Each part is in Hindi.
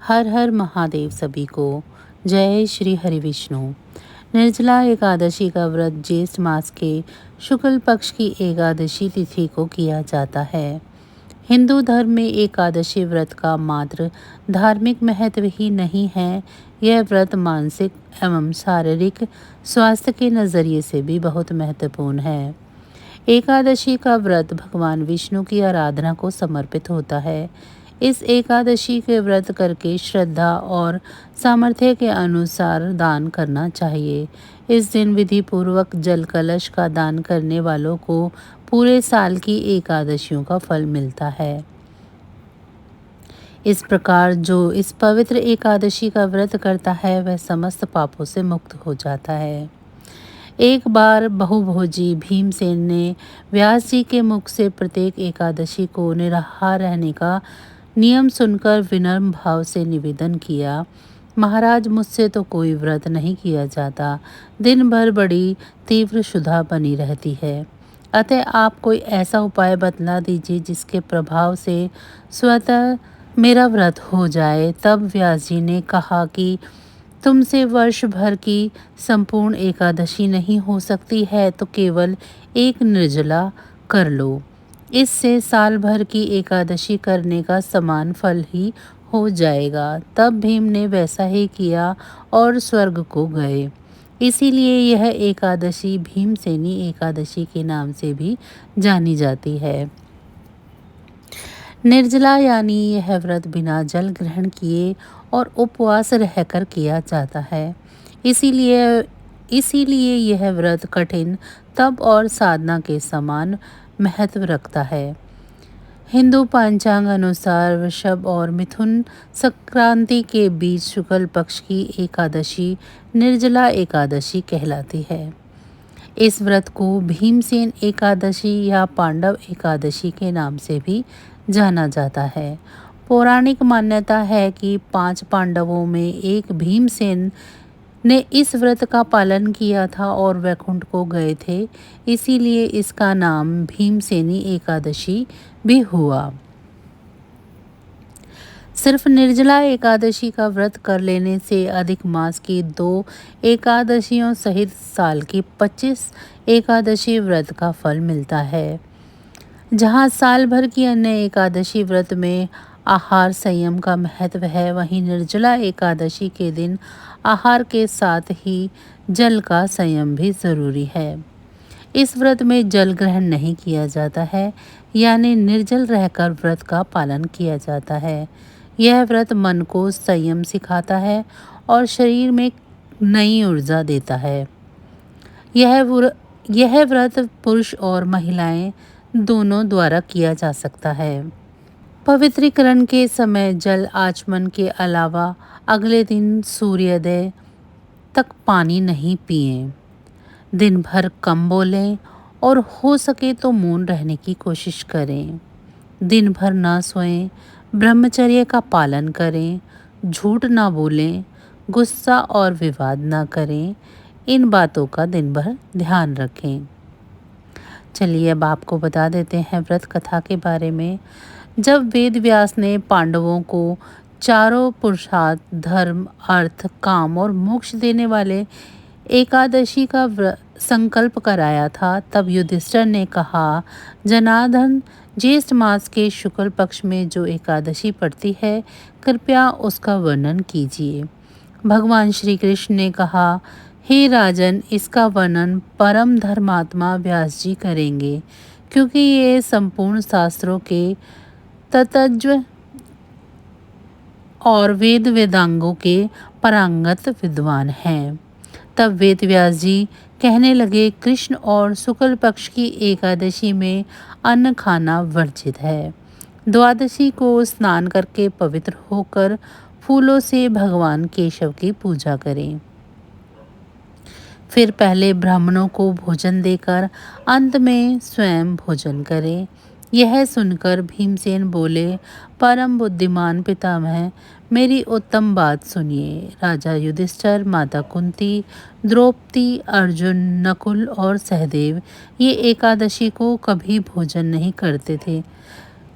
हर हर महादेव सभी को। जय श्री हरि विष्णु। निर्जला एकादशी का व्रत ज्येष्ठ मास के शुक्ल पक्ष की एकादशी तिथि को किया जाता है। हिंदू धर्म में एकादशी व्रत का मात्र धार्मिक महत्व ही नहीं है, यह व्रत मानसिक एवं शारीरिक स्वास्थ्य के नज़रिए से भी बहुत महत्वपूर्ण है। एकादशी का व्रत भगवान विष्णु की आराधना को समर्पित होता है। इस एकादशी के व्रत करके श्रद्धा और सामर्थ्य के अनुसार दान करना चाहिए। इस दिन विधि पूर्वक जल कलश का दान करने वालों को पूरे साल की एकादशियों का फल मिलता है। इस प्रकार जो इस पवित्र एकादशी का व्रत करता है वह समस्त पापों से मुक्त हो जाता है। एक बार बहुभोजी भीमसेन ने व्यास जी के मुख से प्रत्येक एकादशी को निराहार रहने का नियम सुनकर विनम्र भाव से निवेदन किया, महाराज मुझसे तो कोई व्रत नहीं किया जाता, दिन भर बड़ी तीव्र क्षुधा बनी रहती है, अतः आप कोई ऐसा उपाय बतला दीजिए जिसके प्रभाव से स्वतः मेरा व्रत हो जाए। तब व्यास जी ने कहा कि तुमसे वर्ष भर की संपूर्ण एकादशी नहीं हो सकती है तो केवल एक निर्जला कर लो, इससे साल भर की एकादशी करने का समान फल ही हो जाएगा। तब भीम ने वैसा ही किया और स्वर्ग को गए। इसीलिए यह एकादशी भीमसेनी एकादशी के नाम से भी जानी जाती है। निर्जला यानी यह व्रत बिना जल ग्रहण किए और उपवास रहकर किया जाता है। इसीलिए यह व्रत कठिन तप और साधना के समान महत्व रखता है। हिंदू पंचांग अनुसार वृषभ और मिथुन संक्रांति के बीच शुक्ल पक्ष की एकादशी निर्जला एकादशी कहलाती है। इस व्रत को भीमसेन एकादशी या पांडव एकादशी के नाम से भी जाना जाता है। पौराणिक मान्यता है कि 5 पांडवों में एक भीमसेन ने इस व्रत का पालन किया था और वैकुंठ को गए थे, इसीलिए इसका नाम भीमसेनी एकादशी भी हुआ। सिर्फ निर्जला एकादशी का व्रत कर लेने से अधिक मास की 2 एकादशियों सहित साल की 25 एकादशी व्रत का फल मिलता है। जहाँ साल भर की अन्य एकादशी व्रत में आहार संयम का महत्व है, वहीं निर्जला एकादशी के दिन आहार के साथ ही जल का संयम भी जरूरी है। इस व्रत में जल ग्रहण नहीं किया जाता है, यानी निर्जल रहकर व्रत का पालन किया जाता है। यह व्रत मन को संयम सिखाता है और शरीर में नई ऊर्जा देता है। यह व्रत पुरुष और महिलाएं दोनों द्वारा किया जा सकता है। पवित्रीकरण के समय जल आचमन के अलावा अगले दिन सूर्योदय तक पानी नहीं पिएं। दिन भर कम बोलें और हो सके तो मौन रहने की कोशिश करें। दिन भर ना सोएं, ब्रह्मचर्य का पालन करें, झूठ ना बोलें, गुस्सा और विवाद ना करें। इन बातों का दिन भर ध्यान रखें। चलिए अब आपको बता देते हैं व्रत कथा के बारे में। जब वेद व्यास ने पांडवों को चारों पुरुषार्थ धर्म, अर्थ, काम और मोक्ष देने वाले एकादशी का संकल्प कराया था, तब युधिष्ठिर ने कहा, जनार्दन, ज्येष्ठ मास के शुक्ल पक्ष में जो एकादशी पड़ती है, कृपया उसका वर्णन कीजिए। भगवान श्री कृष्ण ने कहा, हे राजन, इसका वर्णन परम धर्मात्मा व्यास जी करेंगे, क्योंकि ये संपूर्ण शास्त्रों के तत्त्व और वेद वेदांगों के पारंगत विद्वान हैं। तब वेद व्यास जी कहने लगे, कृष्ण और शुक्ल पक्ष की एकादशी में अन्न खाना वर्जित है। द्वादशी को स्नान करके पवित्र होकर फूलों से भगवान केशव की पूजा करें। फिर पहले ब्राह्मणों को भोजन देकर अंत में स्वयं भोजन करें। यह सुनकर भीमसेन बोले, परम बुद्धिमान पितामह, मेरी उत्तम बात सुनिए। राजा युधिष्ठिर, माता कुंती, द्रौपदी, अर्जुन, नकुल और सहदेव ये एकादशी को कभी भोजन नहीं करते थे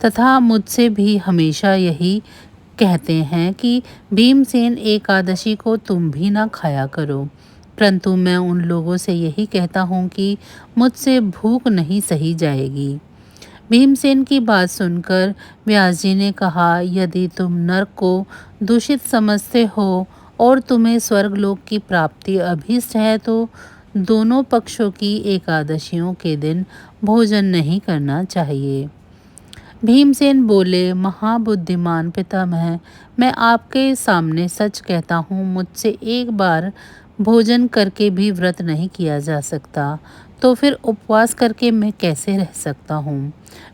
तथा मुझसे भी हमेशा यही कहते हैं कि भीमसेन एकादशी को तुम भी ना खाया करो, परंतु मैं उन लोगों से यही कहता हूँ कि मुझसे भूख नहीं सही जाएगी। भीमसेन की बात सुनकर व्यास जी ने कहा, यदि तुम नरक को दूषित समझते हो और तुम्हें स्वर्गलोक की प्राप्ति अभीष्ट है तो दोनों पक्षों की एकादशियों के दिन भोजन नहीं करना चाहिए। भीमसेन बोले, महाबुद्धिमान पितामह, मैं आपके सामने सच कहता हूँ, मुझसे एक बार भोजन करके भी व्रत नहीं किया जा सकता, तो फिर उपवास करके मैं कैसे रह सकता हूँ।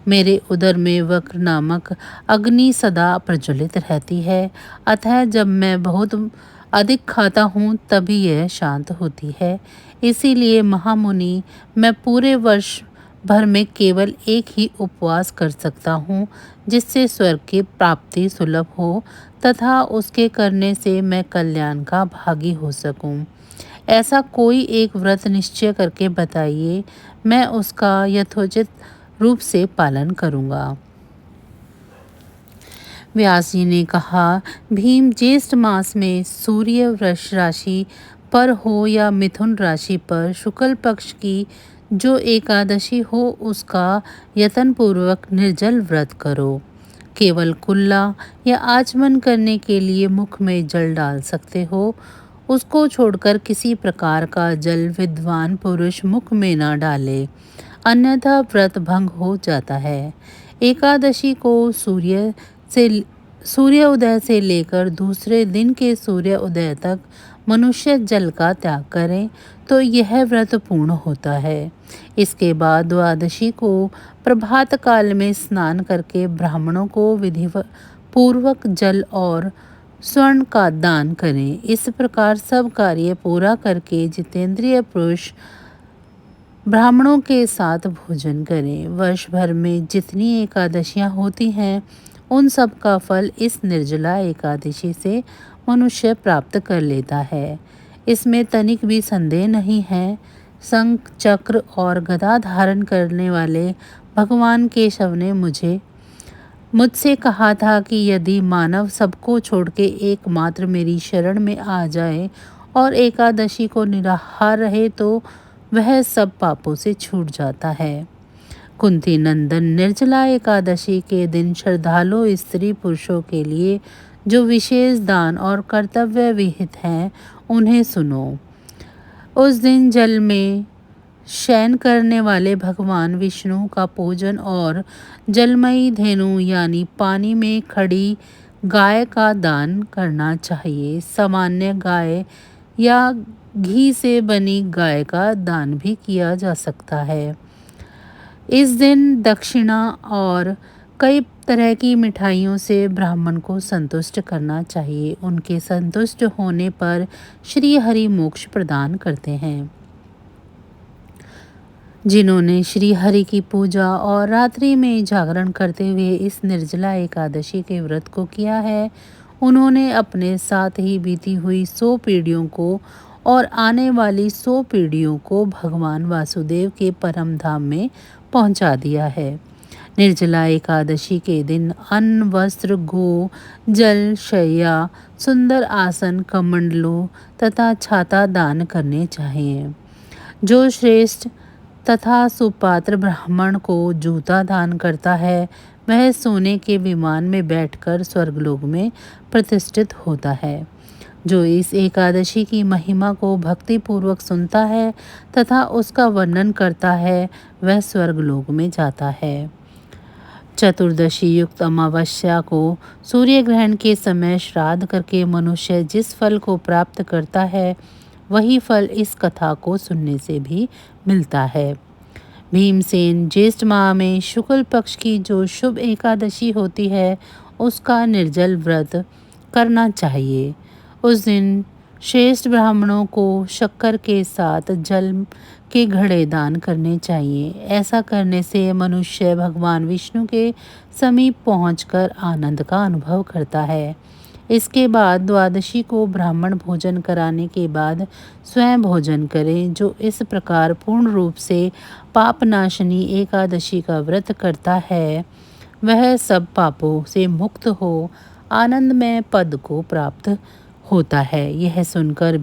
मेरे उदर में वक्र नामक अग्नि सदा प्रज्वलित रहती है, अतः जब मैं बहुत अधिक खाता हूँ तभी यह शांत होती है। इसीलिए महामुनि, मैं पूरे वर्ष भर में केवल एक ही उपवास कर सकता हूँ, जिससे स्वर्ग की प्राप्ति सुलभ हो तथा उसके करने से मैं कल्याण का भागी हो सकूँ। ऐसा कोई एक व्रत निश्चय करके बताइए, मैं उसका यथोचित रूप से पालन करूँगा। व्यास जी ने कहा, भीम, ज्येष्ठ मास में सूर्य वृष राशि पर हो या मिथुन राशि पर शुक्ल पक्ष की जो एकादशी हो उसका यत्न पूर्वक निर्जल व्रत करो। केवल कुल्ला या आचमन करने के लिए मुख में जल डाल सकते हो, उसको छोड़कर किसी प्रकार का जल विद्वान पुरुष मुख में न डाले, अन्यथा व्रत भंग हो जाता है। एकादशी को सूर्योदय से लेकर दूसरे दिन के सूर्योदय तक मनुष्य जल का त्याग करें तो यह व्रत पूर्ण होता है। इसके बाद द्वादशी को प्रभात काल में स्नान करके ब्राह्मणों को विधि पूर्वक जल और स्वर्ण का दान करें। इस प्रकार सब कार्य पूरा करके जितेंद्रिय पुरुष ब्राह्मणों के साथ भोजन करें। वर्ष भर में जितनी एकादशियां होती हैं उन सब का फल इस निर्जला एकादशी से मनुष्य प्राप्त कर लेता है, इसमें तनिक भी संदेह नहीं है। शंख चक्र और गदा धारण करने वाले भगवान केशव ने मुझसे कहा था कि यदि मानव सबको छोड़ के एकमात्र मेरी शरण में आ जाए और एकादशी को निराहार रहे तो वह सब पापों से छूट जाता है। कुंती नंदन, निर्जला एकादशी के दिन श्रद्धालु स्त्री पुरुषों के लिए जो विशेष दान और कर्तव्य विहित हैं उन्हें सुनो। उस दिन जल में शयन करने वाले भगवान विष्णु का पूजन और जलमयी धेनु यानी पानी में खड़ी गाय का दान करना चाहिए। सामान्य गाय या घी से बनी गाय का दान भी किया जा सकता है। इस दिन दक्षिणा और कई तरह की मिठाइयों से ब्राह्मण को संतुष्ट करना चाहिए। उनके संतुष्ट होने पर श्री हरि मोक्ष प्रदान करते हैं। जिन्होंने श्री हरि की पूजा और रात्रि में जागरण करते हुए इस निर्जला एकादशी के व्रत को किया है, उन्होंने अपने साथ ही बीती हुई 100 पीढ़ियों को और आने वाली 100 पीढ़ियों को भगवान वासुदेव के परम धाम में पहुंचा दिया है। निर्जला एकादशी के दिन अन्न, वस्त्र, गो, जल, शैया, सुंदर आसन, कमंडलू तथा छाता दान करने चाहिए। जो श्रेष्ठ तथा सुपात्र ब्राह्मण को जूता दान करता है वह सोने के विमान में बैठकर स्वर्गलोक में प्रतिष्ठित होता है। जो इस एकादशी की महिमा को भक्ति पूर्वक सुनता है तथा उसका वर्णन करता है वह स्वर्गलोक में जाता है। चतुर्दशी युक्त अमावस्या को सूर्य ग्रहण के समय श्राद्ध करके मनुष्य जिस फल को प्राप्त करता है वही फल इस कथा को सुनने से भी मिलता है। भीमसेन, ज्येष्ठ माह में शुक्ल पक्ष की जो शुभ एकादशी होती है उसका निर्जल व्रत करना चाहिए। उस दिन श्रेष्ठ ब्राह्मणों को शक्कर के साथ जल के घड़े दान करने चाहिए। ऐसा करने से मनुष्य भगवान विष्णु के समीप पहुंचकर आनंद का अनुभव करता है। इसके बाद द्वादशी को ब्राह्मण भोजन कराने के बाद स्वयं भोजन करें। जो इस प्रकार पूर्ण रूप से पापनाशनी एकादशी का व्रत करता है वह सब पापों से मुक्त हो आनंदमय पद को प्राप्त होता है। यह सुनकर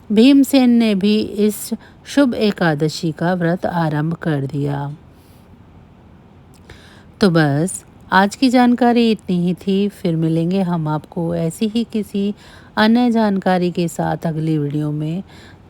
भीमसेन ने भी इस शुभ एकादशी का व्रत आरंभ कर दिया। तो बस आज की जानकारी इतनी ही थी। फिर मिलेंगे हम आपको ऐसी ही किसी अन्य जानकारी के साथ अगली वीडियो में।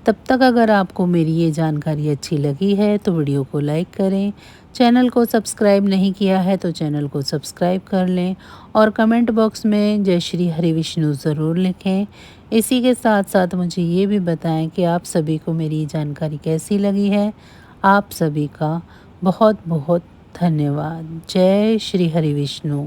तब तक अगर आपको मेरी ये जानकारी अच्छी लगी है तो वीडियो को लाइक करें। चैनल को सब्सक्राइब नहीं किया है तो चैनल को सब्सक्राइब कर लें और कमेंट बॉक्स में जय श्री हरि विष्णु ज़रूर लिखें। इसी के साथ साथ मुझे ये भी बताएं कि आप सभी को मेरी जानकारी कैसी लगी है। आप सभी का बहुत बहुत धन्यवाद। जय श्री हरि विष्णु।